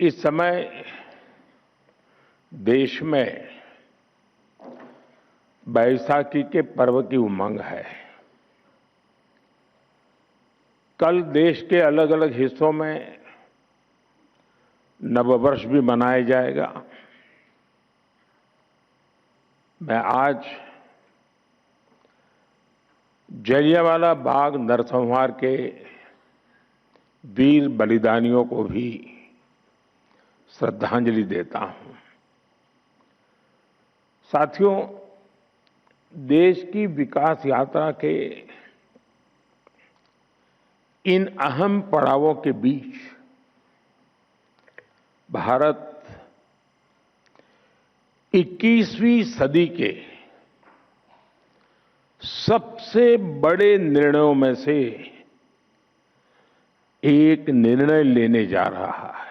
इस समय देश में बैसाखी के पर्व की उमंग है। कल देश के अलग अलग हिस्सों में नववर्ष भी मनाया जाएगा। मैं आज जलियांवाला बाग नरसंहार के वीर बलिदानियों को भी श्रद्धांजलि देता हूं। साथियों, देश की विकास यात्रा के इन अहम पड़ावों के बीच भारत 21वीं सदी के सबसे बड़े निर्णयों में से एक निर्णय लेने जा रहा है।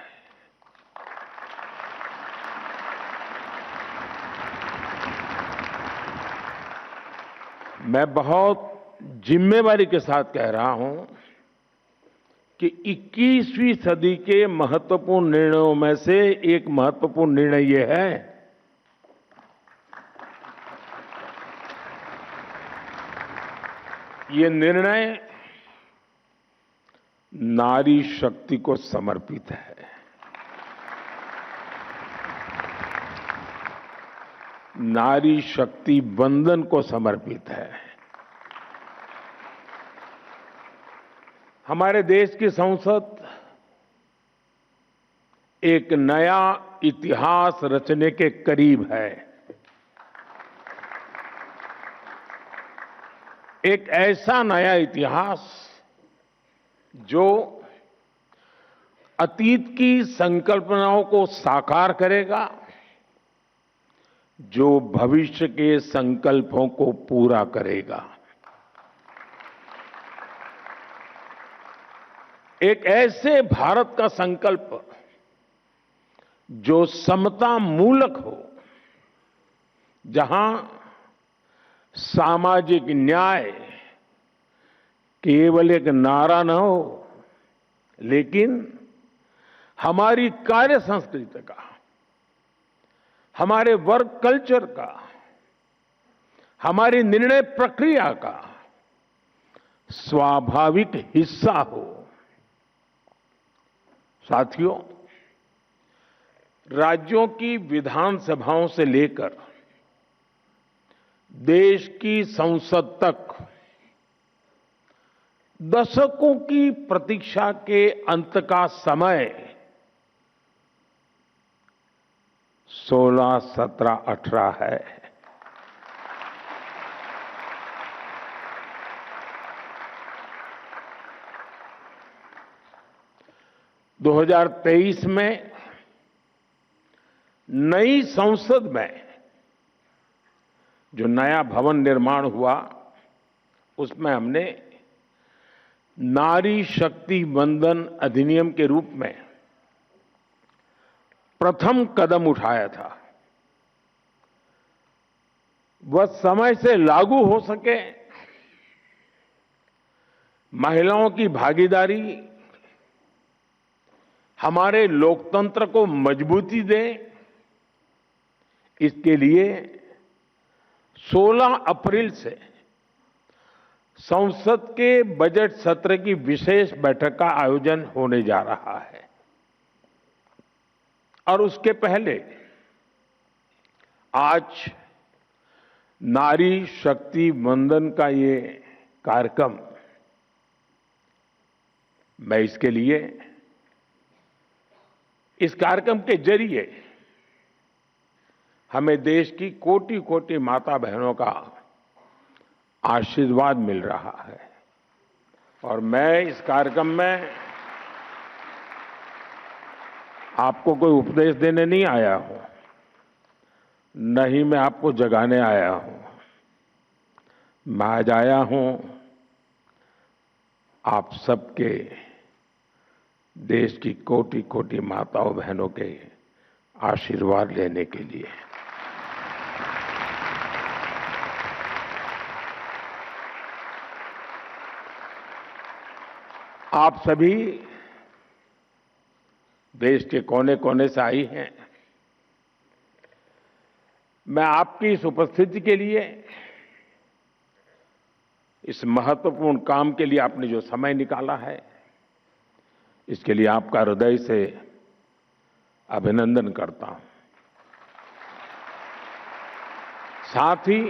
मैं बहुत जिम्मेवारी के साथ कह रहा हूं कि 21वीं सदी के महत्वपूर्ण निर्णयों में से एक महत्वपूर्ण निर्णय यह है ये निर्णय नारी शक्ति को समर्पित है। नारी शक्ति वंदन को समर्पित है। हमारे देश की संसद एक नया इतिहास रचने के करीब है। एक ऐसा नया इतिहास जो अतीत की संकल्पनाओं को साकार करेगा, जो भविष्य के संकल्पों को पूरा करेगा। एक ऐसे भारत का संकल्प जो समता मूलक हो, जहां सामाजिक न्याय केवल एक नारा न हो, लेकिन हमारी कार्य संस्कृति का, हमारे वर्क कल्चर का, हमारी निर्णय प्रक्रिया का स्वाभाविक हिस्सा हो। साथियों, राज्यों की विधानसभाओं से लेकर देश की संसद तक दशकों की प्रतीक्षा के अंत का समय 16, 17, 18 है। दो 2023 में नई संसद में जो नया भवन निर्माण हुआ, उसमें हमने नारी शक्ति वंदन अधिनियम के रूप में प्रथम कदम उठाया था। वह समय से लागू हो सके, महिलाओं की भागीदारी हमारे लोकतंत्र को मजबूती दे, इसके लिए 16 अप्रैल से संसद के बजट सत्र की विशेष बैठक का आयोजन होने जा रहा है। और उसके पहले आज नारी शक्ति वंदन का ये कार्यक्रम, मैं इसके लिए इस कार्यक्रम के जरिए हमें देश की कोटि कोटि माता बहनों का आशीर्वाद मिल रहा है। और मैं इस कार्यक्रम में आपको कोई उपदेश देने नहीं आया हूं, न ही मैं आपको जगाने आया हूं। मैं आज आया हूं आप सबके, देश की कोटि कोटि माताओं बहनों के आशीर्वाद लेने के लिए। आप सभी देश के कोने कोने से आई हैं। मैं आपकी इस उपस्थिति के लिए, इस महत्वपूर्ण काम के लिए आपने जो समय निकाला है, इसके लिए आपका हृदय से अभिनंदन करता हूं। साथ ही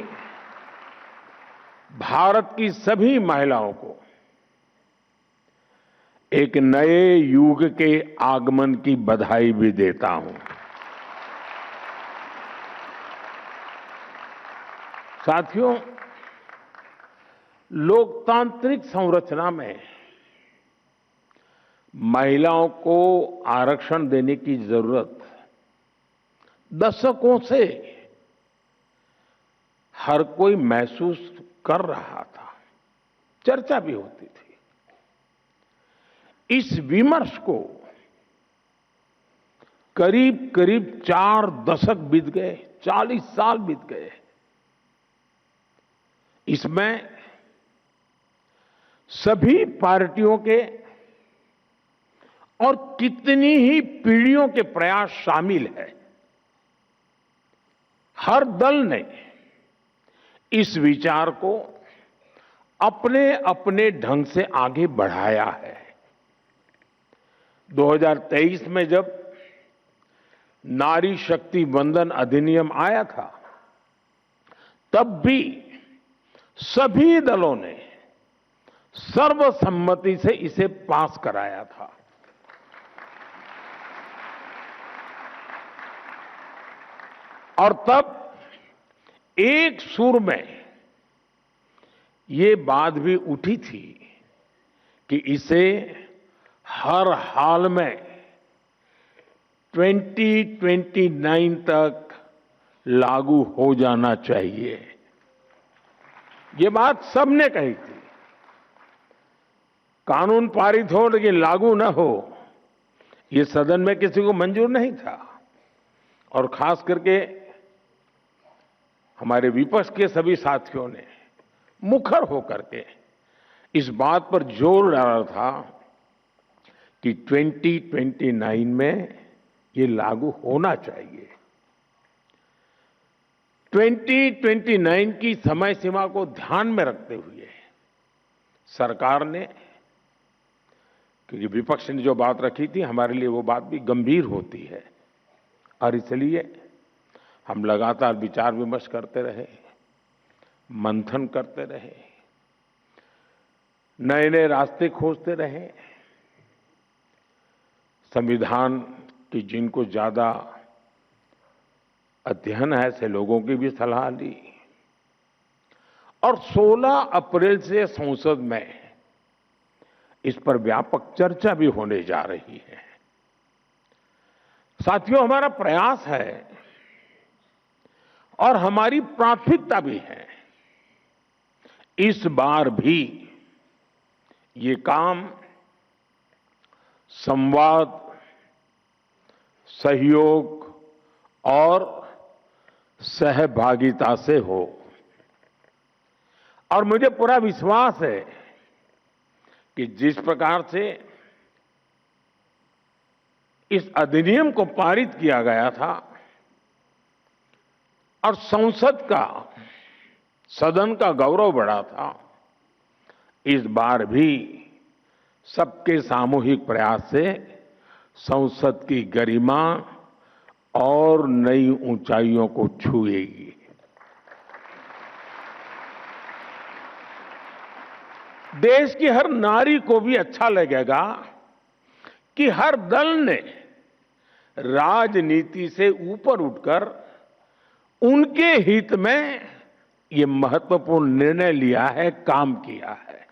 भारत की सभी महिलाओं को एक नए युग के आगमन की बधाई भी देता हूं। साथियों, लोकतांत्रिक संरचना में महिलाओं को आरक्षण देने की जरूरत दशकों से हर कोई महसूस कर रहा था, चर्चा भी होती थी। इस विमर्श को करीब करीब 4 दशक बीत गए, 40 साल बीत गए। इसमें सभी पार्टियों के और कितनी ही पीढ़ियों के प्रयास शामिल है। हर दल ने इस विचार को अपने अपने ढंग से आगे बढ़ाया है। 2023 में जब नारी शक्ति वंदन अधिनियम आया था, तब भी सभी दलों ने सर्वसम्मति से इसे पास कराया था। और तब एक सुर में ये बात भी उठी थी कि इसे हर हाल में 2029 तक लागू हो जाना चाहिए। ये बात सबने कही थी। कानून पारित हो लेकिन लागू न हो, ये सदन में किसी को मंजूर नहीं था। और खास करके हमारे विपक्ष के सभी साथियों ने मुखर होकर के इस बात पर जोर डाला था कि 2029 में ये लागू होना चाहिए। 2029 की समय सीमा को ध्यान में रखते हुए सरकार ने, क्योंकि विपक्ष ने जो बात रखी थी हमारे लिए वो बात भी गंभीर होती है, और इसलिए हम लगातार विचार विमर्श करते रहे, मंथन करते रहे, नए नए रास्ते खोजते रहे। संविधान की जिनको ज्यादा अध्ययन है ऐसे लोगों की भी सलाह ली, और 16 अप्रैल से संसद में इस पर व्यापक चर्चा भी होने जा रही है। साथियों, हमारा प्रयास है और हमारी प्राथमिकता भी है, इस बार भी ये काम संवाद, सहयोग और सहभागिता से हो। और मुझे पूरा विश्वास है कि जिस प्रकार से इस अधिनियम को पारित किया गया था और संसद का, सदन का गौरव बढ़ा था, इस बार भी सबके सामूहिक प्रयास से संसद की गरिमा और नई ऊंचाइयों को छुएगी। देश की हर नारी को भी अच्छा लगेगा कि हर दल ने राजनीति से ऊपर उठकर उनके हित में ये महत्वपूर्ण निर्णय लिया है, काम किया है।